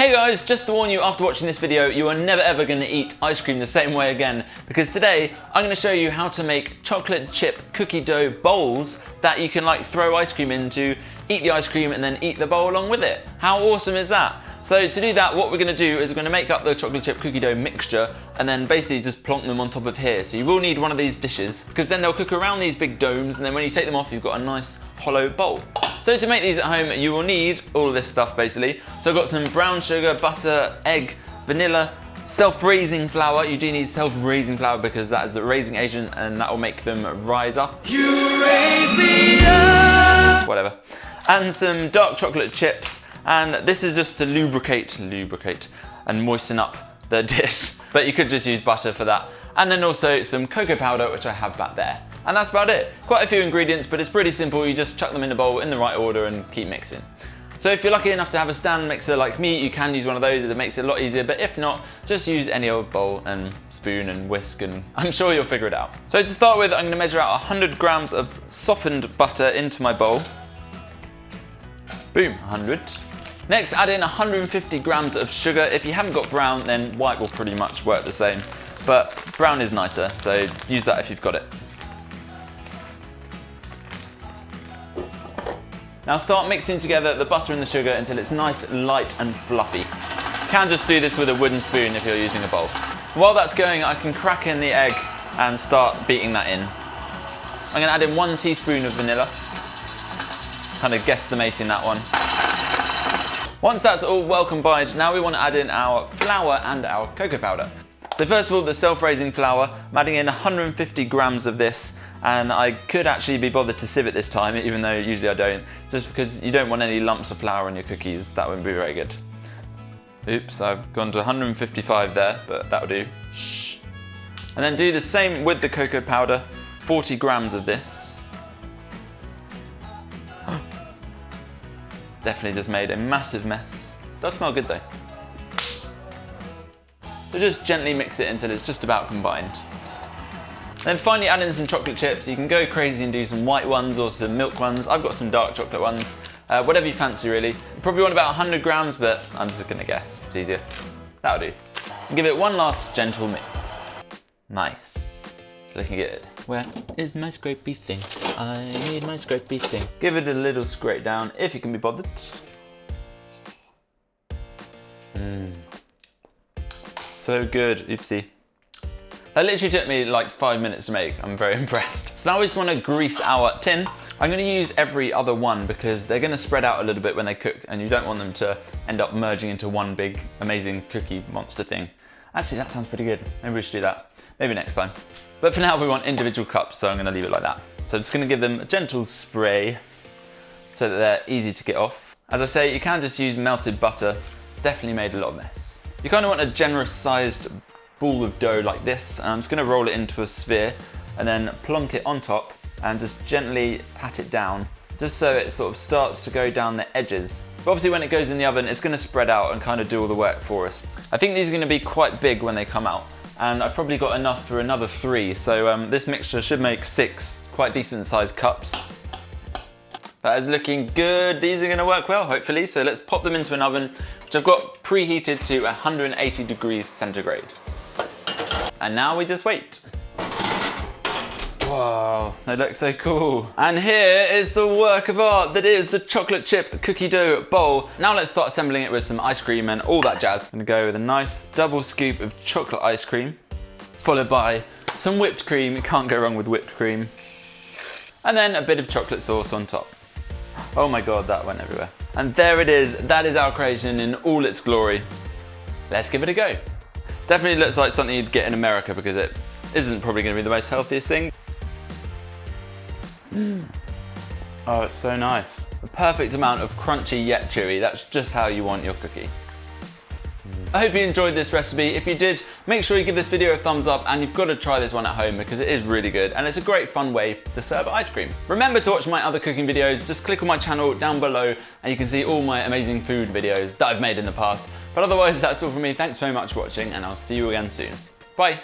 Hey guys, just to warn you, after watching this video, you are never ever going to eat ice cream the same way again, because today I'm going to show you how to make chocolate chip cookie dough bowls that you can like throw ice cream into, eat the ice cream and then eat the bowl along with it. How awesome is that? So to do that, what we're going to do is we're going to make up the chocolate chip cookie dough mixture and then basically just plonk them on top of here. So you will need one of these dishes because then they'll cook around these big domes, and then when you take them off, you've got a nice hollow bowl. So to make these at home, you will need all of this stuff basically. So I've got some brown sugar, butter, egg, vanilla, self-raising flour. You do need self-raising flour because that is the raising agent and that will make them rise up. You raise me up! Whatever. And some dark chocolate chips. And this is just to lubricate and moisten up the dish. But you could just use butter for that. And then also some cocoa powder, which I have back there. And that's about it. Quite a few ingredients, but it's pretty simple. You just chuck them in the bowl in the right order and keep mixing. So if you're lucky enough to have a stand mixer like me, you can use one of those. It makes it a lot easier, but if not, just use any old bowl and spoon and whisk, and I'm sure you'll figure it out. So to start with, I'm gonna measure out 100 grams of softened butter into my bowl. Boom, 100. Next, add in 150 grams of sugar. If you haven't got brown, then white will pretty much work the same, but brown is nicer, so use that if you've got it. Now start mixing together the butter and the sugar until it's nice, light and fluffy. You can just do this with a wooden spoon if you're using a bowl. While that's going, I can crack in the egg and start beating that in. I'm going to add in 1 teaspoon of vanilla. Kind of guesstimating that one. Once that's all well combined, now we want to add in our flour and our cocoa powder. So first of all, the self-raising flour, I'm adding in 150 grams of this. And I could actually be bothered to sieve it this time, even though usually I don't, just because you don't want any lumps of flour in your cookies. That wouldn't be very good. Oops, I've gone to 155 there, but that'll do. Shh. And then do the same with the cocoa powder, 40 grams of this. Definitely just made a massive mess. Does smell good though. So just gently mix it until it's just about combined. Then finally add in some chocolate chips. You can go crazy and do some white ones or some milk ones. I've got some dark chocolate ones. Whatever you fancy really. You probably want about 100 grams, but I'm just gonna guess. It's easier. That'll do. And give it one last gentle mix. Nice. It's looking good. Where is my scrapey thing? I need my scrapey thing. Give it a little scrape down if you can be bothered. So good. Oopsie. That literally took me like 5 minutes to make. I'm very impressed. So now we just want to grease our tin. I'm going to use every other one because they're going to spread out a little bit when they cook and you don't want them to end up merging into one big amazing cookie monster thing. Actually, that sounds pretty good. Maybe we should do that. Maybe next time. But for now we want individual cups, so I'm going to leave it like that. So I'm just going to give them a gentle spray so that they're easy to get off. As I say, you can just use melted butter. Definitely made a lot of mess. You kind of want a generous sized ball of dough like this, and I'm just going to roll it into a sphere and then plonk it on top and just gently pat it down just so it sort of starts to go down the edges. But obviously when it goes in the oven, it's going to spread out and kind of do all the work for us. I think these are going to be quite big when they come out, and I've probably got enough for another 3, so this mixture should make 6 quite decent sized cups. That is looking good. These are going to work well, hopefully. So let's pop them into an oven, which I've got preheated to 180 degrees centigrade. And now we just wait. Wow, they look so cool. And here is the work of art that is the chocolate chip cookie dough bowl. Now let's start assembling it with some ice cream and all that jazz. I'm gonna go with a nice double scoop of chocolate ice cream, followed by some whipped cream. You can't go wrong with whipped cream. And then a bit of chocolate sauce on top. Oh my God, that went everywhere. And there it is. That is our creation in all its glory. Let's give it a go. Definitely looks like something you'd get in America because it isn't probably going to be the most healthiest thing. Oh, it's so nice. The perfect amount of crunchy yet chewy. That's just how you want your cookie. I hope you enjoyed this recipe. If you did, make sure you give this video a thumbs up, and you've got to try this one at home because it is really good and it's a great fun way to serve ice cream. Remember to watch my other cooking videos. Just click on my channel down below and you can see all my amazing food videos that I've made in the past. But otherwise, that's all from me. Thanks very much for watching and I'll see you again soon. Bye.